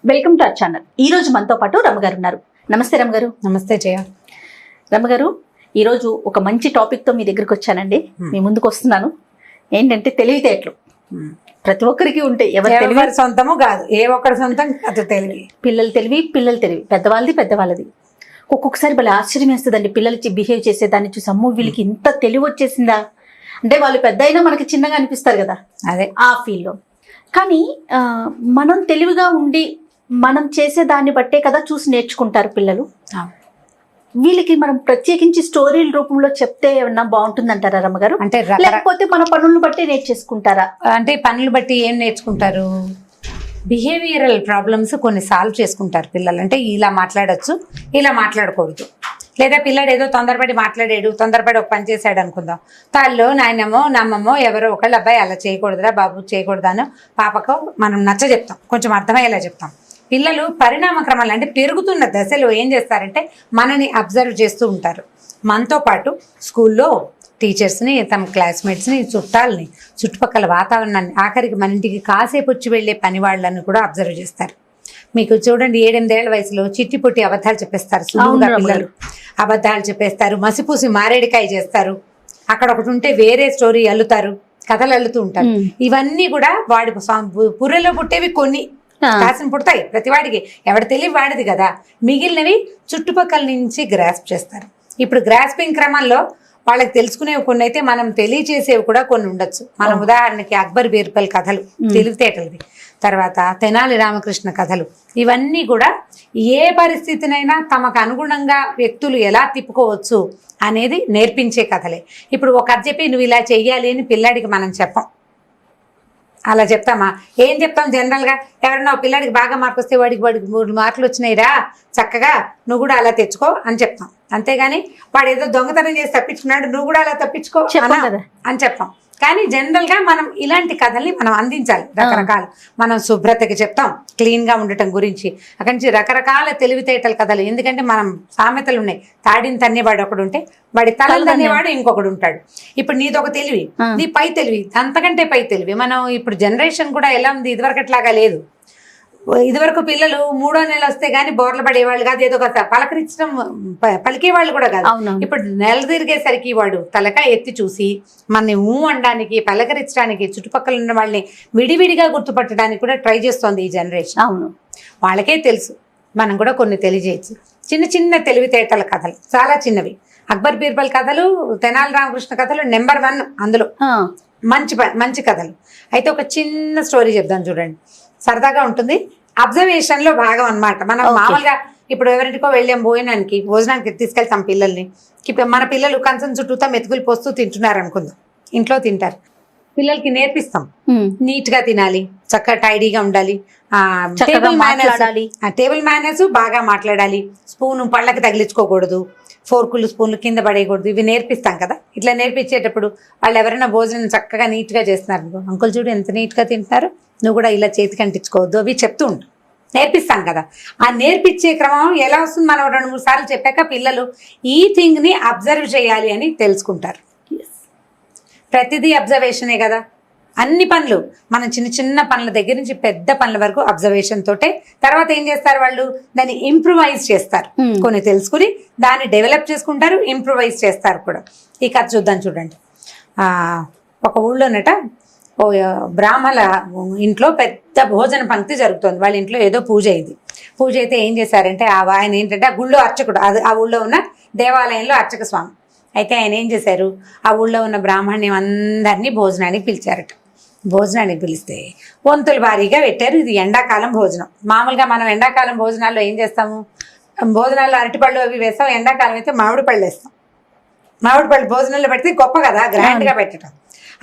Welcome to our channel. ఈ రోజు మనతో పాటు రమగారు ఉన్నారు. నమస్తే రమగారు. నమస్తే జయ. రమగారు, ఈరోజు ఒక మంచి టాపిక్తో మీ దగ్గరికి వచ్చానండి. మీ ముందుకు వస్తున్నాను. ఏంటంటే తెలివితేటలు ప్రతి ఒక్కరికి ఉంటాయి. ఎవరి సొంతము కాదు, ఏ ఒక్కరి సొంతం కాదు. తెలివి పిల్లలు తెలివి పెద్దవాళ్ళది. ఒక్కొక్కసారి భలే ఆశ్చర్యం వేస్తుందండి పిల్లలకి బిహేవ్ చేసేదాన్ని చూసి. అమ్మో వీళ్ళకి ఇంత తెలివి వచ్చేసిందా అంటే, వాళ్ళు పెద్ద అయినా మనకి చిన్నగా అనిపిస్తారు కదా, అదే ఆ ఫీల్లో. కానీ మనం తెలివిగా ఉండి మనం చేసే దాన్ని బట్టే కదా చూసి నేర్చుకుంటారు పిల్లలు. వీళ్ళకి మనం ప్రత్యేకించి స్టోరీల రూపంలో చెప్తే ఏమన్నా బాగుంటుందంటారా రమ్మగారు? అంటే లేకపోతే మన పనులను బట్టి నేర్చేసుకుంటారా? అంటే పనులు బట్టి ఏం నేర్చుకుంటారు? బిహేవియరల్ ప్రాబ్లమ్స్ కొన్ని సాల్వ్ చేసుకుంటారు పిల్లలు. అంటే ఇలా మాట్లాడచ్చు, ఇలా మాట్లాడకూడదు. లేదా పిల్లడు ఏదో తొందరపడి ఒక పని చేశాడు అనుకుందాం. తాళ్ళు నాయనమ్మో నమ్మమ్మో ఎవరో ఒకళ్ళు, అబ్బాయి అలా చేయకూడదురా బాబు, చేయకూడదానో పాపకో మనం నచ్చ చెప్తాం, కొంచెం అర్థమయ్యేలా చెప్తాం. పిల్లలు పరిణామ క్రమాలు అంటే పెరుగుతున్న దశలో ఏం చేస్తారంటే మనని అబ్జర్వ్ చేస్తూ ఉంటారు. మనతో పాటు స్కూల్లో టీచర్స్ని, తమ క్లాస్మేట్స్ని, చుట్టాలని, చుట్టుపక్కల వాతావరణాన్ని, ఆఖరికి మన ఇంటికి కాసేపు వచ్చి వెళ్ళే పని వాళ్ళని కూడా అబ్జర్వ్ చేస్తారు. మీకు చూడండి, 7-8 ఏళ్ల వయసులో చిట్టి పొట్టి అబద్ధాలు చెప్పేస్తారు. సులువుగా పిల్లలు అబద్ధాలు చెప్పేస్తారు, మసిపూసి మారేడికాయ చేస్తారు. అక్కడ ఒకటి ఉంటే వేరే స్టోరీ అల్లుతారు, కథలు అల్లుతూ ఉంటారు. ఇవన్నీ కూడా వాడి పుర్రెలో పుట్టేవి కొన్ని కాసిన పుడతాయి ప్రతివాడికి. ఎవడి తెలివి వాడిది కదా. మిగిలినవి చుట్టుపక్కల నుంచి గ్రాస్ప్ చేస్తారు. ఇప్పుడు గ్రాస్పింగ్ క్రమంలో వాళ్ళకి తెలుసుకునేవి కొన్ని అయితే, మనం తెలియచేసేవి కూడా కొన్ని ఉండొచ్చు. మనం ఉదాహరణకి అక్బర్ బీర్బల్ కథలు తెలివితేటలది, తర్వాత తెనాలి రామకృష్ణ కథలు, ఇవన్నీ కూడా ఏ పరిస్థితినైనా తమకు అనుగుణంగా వ్యక్తులు ఎలా తిప్పుకోవచ్చు అనేది నేర్పించే కథలే. ఇప్పుడు ఒక కథ చెప్పి నువ్వు ఇలా చెయ్యాలి అని పిల్లాడికి మనం చెప్పం. అలా చెప్తామా? ఏం చెప్తాం జనరల్గా? ఎవరన్నా పిల్లాడికి బాగా మార్కు వస్తే వాడికి 3 మార్కులు వచ్చినాయిరా, చక్కగా నువ్వు కూడా అలా తెచ్చుకో అని చెప్తాం. అంతేగాని వాడు ఏదో దొంగతనం చేసి తప్పించుకున్నాడు, నువ్వు కూడా అలా తప్పించుకో అని చెప్పాం. కానీ జనరల్గా మనం ఇలాంటి కథల్ని మనం అందించాలి. రకరకాలు మనం శుభ్రతకి చెప్తాం, క్లీన్గా ఉండటం గురించి. అక్కడి నుంచి రకరకాల తెలివితేటల కథలు. ఎందుకంటే మనం సామెతలు ఉన్నాయి, తాడిని తన్నేవాడు ఒకడు ఉంటే వాడి తలని తన్నేవాడు ఇంకొకడు ఉంటాడు. ఇప్పుడు నీదొక తెలివి, నీ పై తెలివి, అంతకంటే పై తెలివి. మనం ఇప్పుడు జనరేషన్ కూడా ఎలా ఉంది, ఇదివరకట్లాగా లేదు. ఇదివరకు పిల్లలు 3వ నెల వస్తే గానీ బోర్ల పడేవాళ్ళు కాదు, ఏదో ఒక పలకరించడం పలికేవాళ్ళు కూడా కాదు. ఇప్పుడు నెల తిరిగేసరికి వాడు తలకాయ ఎత్తి చూసి మనని అనడానికి, పలకరించడానికి, చుట్టుపక్కల ఉన్న వాళ్ళని విడివిడిగా గుర్తుపట్టడానికి కూడా ట్రై చేస్తోంది ఈ జనరేషన్. అవును, వాళ్ళకే తెలుసు, మనం కూడా కొన్ని తెలియజేయచ్చు. చిన్న చిన్న తెలివితేటల కథలు, చాలా చిన్నవి. అక్బర్ బీర్బల్ కథలు, తెనాలి రామకృష్ణ కథలు నెంబర్ 1 అందులో. మంచి కథలు. అయితే ఒక చిన్న స్టోరీ చెప్దాం చూడండి, సరదాగా ఉంటుంది. అబ్జర్వేషన్ లో భాగం అన్నమాట. మనం మామూలుగా ఇప్పుడు ఎవరింటికో వెళ్ళాం భోజనానికి తీసుకెళ్తాం పిల్లల్ని. మన పిల్లలు కంచం చుట్టూతా మెతుకులు పోస్తూ తింటున్నారు అనుకుందాం, ఇంట్లో తింటారు. పిల్లలకి నేర్పిస్తాం, నీట్ గా తినాలి, చక్కగా టైడీగా ఉండాలి, టేబుల్ మేనర్స్ బాగా మాట్లాడాలి, స్పూన్ పళ్ళకి తగిలించుకోకూడదు, ఫోర్కులు స్పూన్లు కింద పడేయకూడదు. ఇవి నేర్పిస్తాం కదా. ఇట్లా నేర్పించేటప్పుడు వాళ్ళు ఎవరైనా భోజనం చక్కగా నీట్గా చేస్తున్నారు, అంకుల్ చూడు ఎంత నీట్గా తింటున్నారు, నువ్వు కూడా ఇలా చేతికి అంటించుకోవద్దు, అవి చెప్తూ ఉంటాం, నేర్పిస్తాం కదా. ఆ నేర్పించే క్రమం ఎలా వస్తుంది? మనం 2-3 సార్లు చెప్పాక పిల్లలు ఈ థింగ్ని అబ్జర్వ్ చేయాలి అని తెలుసుకుంటారు. ప్రతిదీ అబ్జర్వేషనే కదా. అన్ని పనులు, మనం చిన్న చిన్న పనుల దగ్గర నుంచి పెద్ద పనుల వరకు అబ్జర్వేషన్ తోటే. తర్వాత ఏం చేస్తారు వాళ్ళు? దాన్ని ఇంప్రూవైజ్ చేస్తారు. కొన్ని తెలుసుకుని దాన్ని డెవలప్ చేసుకుంటారు, ఇంప్రూవైజ్ చేస్తారు కూడా. ఈ కథ చూద్దాం చూడండి. ఒక ఊళ్ళోనట ఓ బ్రాహ్మణ ఇంట్లో పెద్ద భోజన పంక్తి జరుగుతుంది. వాళ్ళ ఇంట్లో ఏదో పూజ అయింది. పూజ అయితే ఏం చేశారంటే ఆయన ఏంటంటే ఆ గుళ్ళో అర్చకుడు, ఆ ఊళ్ళో ఉన్న దేవాలయంలో అర్చక స్వామి. అయితే ఆయన ఏం చేశారు, ఆ ఊళ్ళో ఉన్న బ్రాహ్మణ్యం అందరినీ భోజనానికి పిలిచారట. భోజనానికి పిలిస్తే వంతులు భారీగా పెట్టారు. ఇది ఎండాకాలం భోజనం. మామూలుగా మనం ఎండాకాలం భోజనాల్లో ఏం చేస్తాము? భోజనాల్లో అరటిపళ్ళు అవి వేస్తాం. ఎండాకాలం అయితే మామిడి పళ్ళు వేస్తాం. మామిడి పళ్ళు భోజనంలో పెడితే గొప్ప కదా, గ్రాండ్గా పెట్టడం.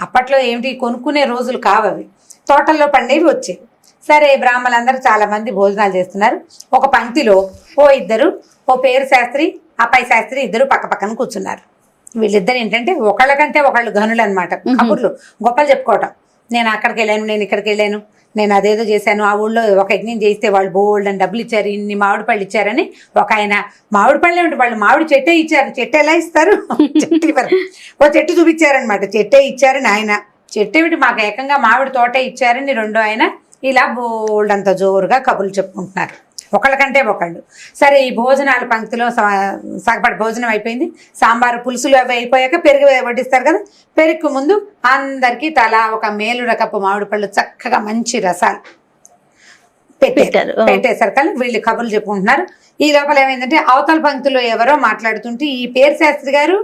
అప్పట్లో ఏమిటి కొనుక్కునే రోజులు కావవి, తోటల్లో పండేవి వచ్చేవి. సరే, బ్రాహ్మణులందరూ చాలా మంది భోజనాలు చేస్తున్నారు. ఒక పంక్తిలో ఓ పేరు శాస్త్రి, అబ్బాయి శాస్త్రి ఇద్దరు పక్క పక్కన కూర్చున్నారు. వీళ్ళిద్దరు ఏంటంటే ఒకళ్ళకంటే ఒకళ్ళు గనులు అనమాట. కబుర్లు, గొప్పలు చెప్పుకోవటం. నేను అక్కడికి వెళ్ళాను, నేను ఇక్కడికి వెళ్ళాను, నేను అదేదో చేశాను, ఆ ఊళ్ళో ఒక యజ్ఞం చేస్తే వాళ్ళు బోల్డ్ అని డబ్బులు ఇచ్చారు, ఇన్ని మామిడి పళ్ళు ఇచ్చారని. ఒక ఆయన మామిడి పళ్ళు ఏమిటి, వాళ్ళు మామిడి చెట్టే ఇచ్చారు. చెట్టు ఎలా ఇస్తారు? చెట్టు ఇవ్వరు. ఓ చెట్టు చూపించారనమాట, చెట్టే ఇచ్చారని ఆయన. చెట్టు ఏమిటి, మాకు ఏకంగా మామిడి తోటే ఇచ్చారని రెండో ఆయన ఇలా బోల్డ్ అంత జోరుగా కబుర్లు చెప్పుకుంటున్నారు ఒకళ్ళకంటే ఒకళ్ళు. సరే ఈ భోజనాల పంక్తిలో సగపడి భోజనం అయిపోయింది, సాంబారు పులుసులు అవి అయిపోయాక పెరుగు వడ్డిస్తారు కదా, పెరుగు ముందు అందరికీ తలా ఒక మేలు రకపు మామిడి పళ్ళు చక్కగా మంచి రసాలు పెట్టేసరికి వీళ్ళు కబుర్లు చెప్పుకుంటున్నారు. ఈ లోపల ఏమైందంటే అవతల పంక్తిలో ఎవరో మాట్లాడుతుంటే ఈ పేరు శాస్త్రి గారు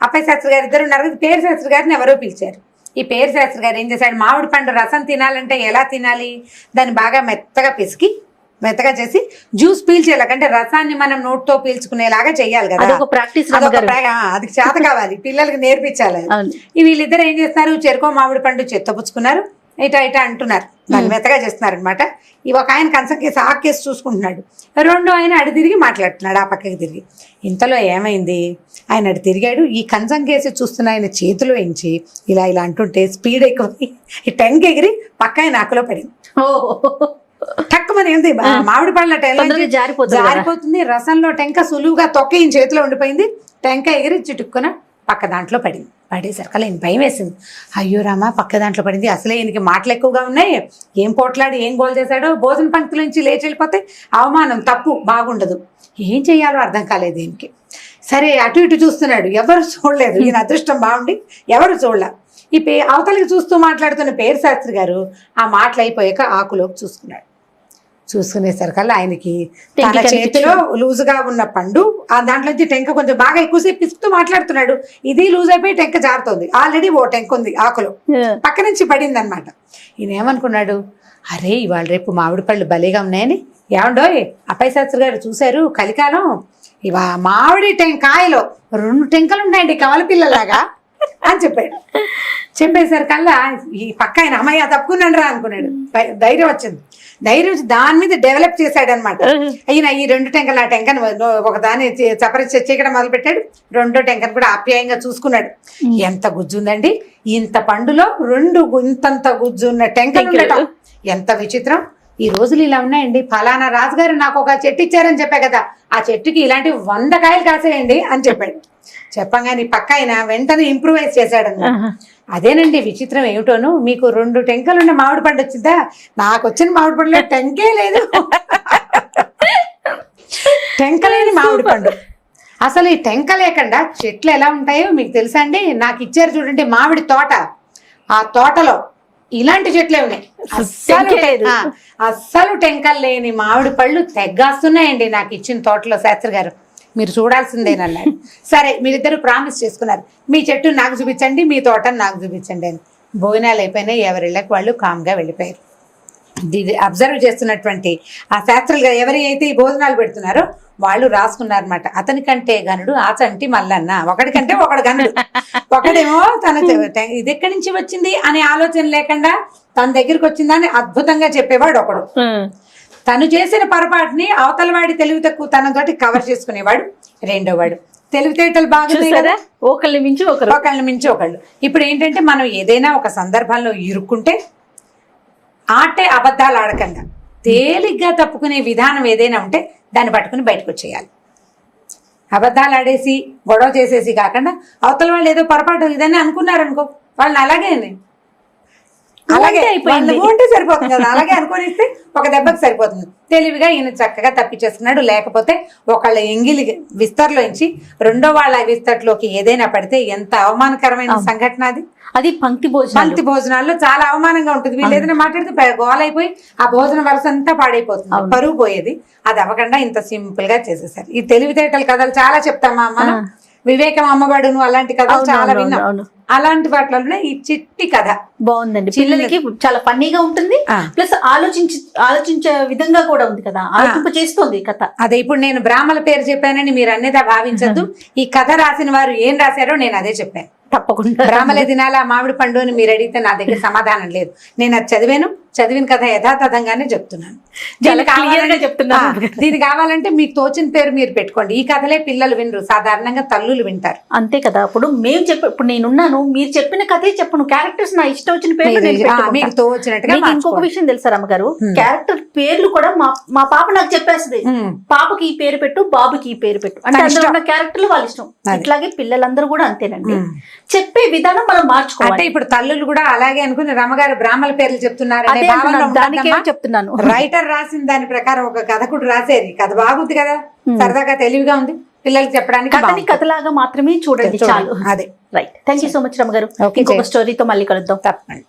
అప్పయ్య శాస్త్రి గారు ఇద్దరు ఉన్నారు కదా, పేరు శాస్త్రి గారిని ఎవరో పిలిచారు. ఈ పేరు శాస్త్రి గారు ఏం చేశాడు, మామిడి పండు రసం తినాలంటే ఎలా తినాలి, దాన్ని బాగా మెత్తగా చేసి జ్యూస్ పీల్చేలాగంటే రసాన్ని మనం నోట్తో పీల్చుకునేలాగా చెయ్యాలి కదా, అది చేత కావాలి, పిల్లలకి నేర్పించాలి. వీళ్ళిద్దరు ఏం చేస్తారు, చెరుకో మామిడి పండు చెత్తపుచ్చుకున్నారు, ఇటా అంటున్నారు, దాన్ని మెత్తగా చేస్తున్నారు అనమాట. ఒక ఆయన కంచం కేసి ఆ కేసు చూసుకుంటున్నాడు, రెండో ఆయన అడి తిరిగి మాట్లాడుతున్నాడు ఆ పక్కకి తిరిగి. ఇంతలో ఏమైంది, ఆయన అడి తిరిగాడు, ఈ కంచం కేసి చూస్తున్న ఆయన చేతిలో ఎంచి ఇలా అంటుంటే స్పీడ్ ఎక్కువ ఈ టెంక్ ఎగిరి పక్క ఆయన ఆకులో పడింది. టక్కుమని ఏంది మామిడి పళ్ళ జారిపోతుంది, రసంలో టెంక సులువుగా తొక్క ఈయన చేతిలో ఉండిపోయింది, టెంక ఎగిరి చిటుక్కున పక్క దాంట్లో పడేసరికి ఆయన భయం వేసింది. అయ్యో రామా పక్క దాంట్లో పడింది, అసలే ఈయనకి మాటలు ఎక్కువగా ఉన్నాయి, ఏం పోట్లాడి ఏం గోల్ చేశాడో, భోజన పంక్తుల నుంచి లేచి వెళ్ళిపోతే అవమానం, తప్పు, బాగుండదు, ఏం చెయ్యాలో అర్థం కాలేదు ఈయనకి. సరే అటు ఇటు చూస్తున్నాడు, ఎవరు చూడలేదు, ఈయన అదృష్టం బాగుండి ఎవరు చూడలే. ఈ అవతలకి చూస్తూ మాట్లాడుతున్న పేరు శాస్త్రి గారు ఆ మాటలు అయిపోయాక ఆకులోకి చూసుకునేసరికల్లా ఆయనకి తన చేతిలో లూజుగా ఉన్న పండు ఆ దాంట్లోంచి టెంక కొంచెం బాగా ఎక్కువసేపు పిసుకుతూ మాట్లాడుతున్నాడు, ఇది లూజ్ అయిపోయి టెంక జారుతోంది, ఆల్రెడీ ఓ టెంక ఉంది ఆకులో, పక్క నుంచి పడింది అనమాట. ఈయన ఏమనుకున్నాడు, అరే ఇవాళ రేపు మామిడి పళ్ళు భలేగా ఉన్నాయని, ఏమండోయ్ అప్పయ్య శాస్త్రి గారు చూశారు కలికాలం మామిడి కాయలో 2 టెంకలు ఉన్నాయండి కమల పిల్లలాగా అని చెప్పేసరికల్లా ఈ పక్క ఆయన అమ్మయ్య తప్పుకున్నాడు రా అనుకున్నాడు, ధైర్యం వచ్చింది దాని మీద డెవలప్ చేశాడు అనమాట. అయినా ఈ 2 టెంకలు ఆ టెంకను ఒకదాన్ని చీకడం మొదలు పెట్టాడు, 2వ టెంకను కూడా ఆప్యాయంగా చూసుకున్నాడు. ఎంత గుజ్జు ఉందండి, ఇంత పండులో 2 ఇంతంత గుజ్జు ఉన్న టెంకలు ఉండటం ఎంత విచిత్రం, ఈ రోజులు ఇలా ఉన్నాయండి, ఫలానా రాజుగారు నాకు ఒక చెట్టు ఇచ్చారని చెప్పా కదా, ఆ చెట్టుకి ఇలాంటి 100 కాయలు కాసేయండి అని చెప్పాడు. చెప్పగానే పక్క ఆయన వెంటనే ఇంప్రూవైజ్ చేశాడన్నమాట. అదేనండి విచిత్రం ఏమిటోను, మీకు 2 టెంకలున్న మామిడి పండు వచ్చిందా, నాకు వచ్చిన మామిడి పండులో టెంకే లేదు, టెంకలేని మామిడి పండు. అసలు ఈ టెంక లేకుండా చెట్లు ఎలా ఉంటాయో మీకు తెలుసా అండి, నాకు ఇచ్చారు చూడండి మామిడి తోట, ఆ తోటలో ఇలాంటి చెట్లే ఉన్నాయి, అస్సలు టెంకలు లేని మామిడి పళ్ళు తెగ్గాస్తున్నాయండి నాకు ఇచ్చిన తోటలో శాస్త్రి గారు, మీరు చూడాల్సిందేనన్నాడు. సరే మీరిద్దరు ప్రామిస్ చేసుకున్నారు, మీ చెట్టు నాకు చూపించండి, మీ తోటను నాకు చూపించండి అని. భోజనాలు అయిపోయినాయి, ఎవరిళ్ళకి వాళ్ళు కామ్గా వెళ్ళిపోయారు. ఇది అబ్జర్వ్ చేస్తున్నటువంటి ఆ శాస్త్రులు ఎవరి అయితే ఈ భోజనాలు పెడుతున్నారో వాళ్ళు రాసుకున్నారనమాట, అతనికంటే గనుడు ఆచంటి మల్లన్న, ఒకడికంటే ఒకడు గనుడు, ఒకడేమో తన ఇది ఎక్కడి నుంచి వచ్చింది అనే ఆలోచన లేకుండా తన దగ్గరికి వచ్చిందని అద్భుతంగా చెప్పేవాడు ఒకడు, తను చేసిన పొరపాటుని అవతల వాడి తెలివి తక్కువ తనతోటి కవర్ చేసుకునేవాడు రెండో వాడు. తెలివితేటలు బాగున్నాయి కదా, ఒకళ్ళని మించి ఒకళ్ళు. ఇప్పుడు ఏంటంటే మనం ఏదైనా ఒక సందర్భంలో ఇరుక్కుంటే ఆటే అబద్ధాలు ఆడకుండా తేలిగ్గా తప్పుకునే విధానం ఏదైనా ఉంటే దాన్ని పట్టుకుని బయటకు వచ్చేయాలి. అబద్ధాలు ఆడేసి గొడవ చేసేసి కాకుండా అవతల వాళ్ళు ఏదో పొరపాటు ఇదని అనుకున్నారనుకో, వాళ్ళని అలాగే ఉంటే సరిపోతుంది కదా, అలాగే అనుకోనిస్తే ఒక దెబ్బకి సరిపోతుంది. తెలివిగా ఈయన చక్కగా తప్పించేస్తున్నాడు. లేకపోతే ఒకళ్ళ ఎంగిలి విస్తర్లోంచి రెండో వాళ్ళ విస్తట్లోకి ఏదైనా పడితే ఎంత అవమానకరమైన సంఘటన అది. అది పంక్తి భోజనాల్లో చాలా అవమానంగా ఉంటుంది. వీళ్ళు ఏదైనా మాట్లాడితే గోలైపోయి ఆ భోజన వరుస అంతా పాడైపోతుంది, పరువు పోయేది. అది అవ్వకుండా ఇంత సింపుల్ గా చేసేసారు. ఈ తెలివితేటల కథలు చాలా చెప్తామా మనం, వివేకం అమ్మబడును అలాంటి కథలు చాలా విన్నాం. అలాంటి వాటిలో ఈ చిట్టి కథ బాగుందండి, పిల్లలకి చాలా ఫన్నీగా ఉంటుంది, ప్లస్ ఆలోచించే విధంగా కూడా ఉంది కదా, ఆలోచింప చేస్తుంది కథ. అదే ఇప్పుడు నేను బ్రాహ్మల పేరు చెప్పానని మీరు అన్నేదా భావించద్దు. ఈ కథ రాసిన వారు ఏం రాశారో నేను అదే చెప్పాను. తప్పకుండా బ్రాహ్మలే తినాలా మామిడి పండు అని మీరు అడిగితే నా దగ్గర సమాధానం లేదు. నేను అది చదివిన కథ యథాతథంగానే చెప్తున్నాను. దీని కావాలంటే మీకు తోచిన పేరు మీరు పెట్టుకోండి. ఈ కథలే పిల్లలు వినరు, సాధారణంగా తల్లులు వింటారు. అంతే కదా. ఇప్పుడు మేము ఇప్పుడు నేనున్నాను, మీరు చెప్పిన కథే చెప్పను, క్యారెక్టర్స్ నా ఇష్టం వచ్చిన పేర్లు మీకు తోచినట్టుగా. ఇంకొక విషయం తెలుసా రమ్మగారు, క్యారెక్టర్ పేర్లు కూడా మా పాప నాకు చెప్పేస్తుంది, పాపకి ఈ పేరు పెట్టు, బాబుకి ఈ పేరు పెట్టు అంటే అందులో ఉన్న క్యారెక్టర్లు వాళ్ళ ఇష్టం. ఇట్లాగే పిల్లలందరూ కూడా అంతేనండి, చెప్పే విధానం మనం మార్చుకోవాలి. అంటే ఇప్పుడు తల్లులు కూడా అలాగే అనుకుని రమ్మగారు బ్రాహ్మల పేర్లు చెప్తున్నారని అదే భావనలో అంటున్నాను, దానికే ఉండద్దమ్మా. చెప్తున్నాను. రైటర్ రాసిన దాని ప్రకారం ఒక కథకుడు రాసేది కథ బాగుంది కదా, సరదాగా తెలివిగా ఉంది, పిల్లలకి చెప్పడానికి కథని బాగుంటుంది. కథలాగా మాత్రమే చూడండి చాలు. అదే right, thank you so much రమ్మ గారు. Okay, ఇంకొక జయ. స్టోరీతో మళ్ళీ కలుద్దాం. తప్పండి.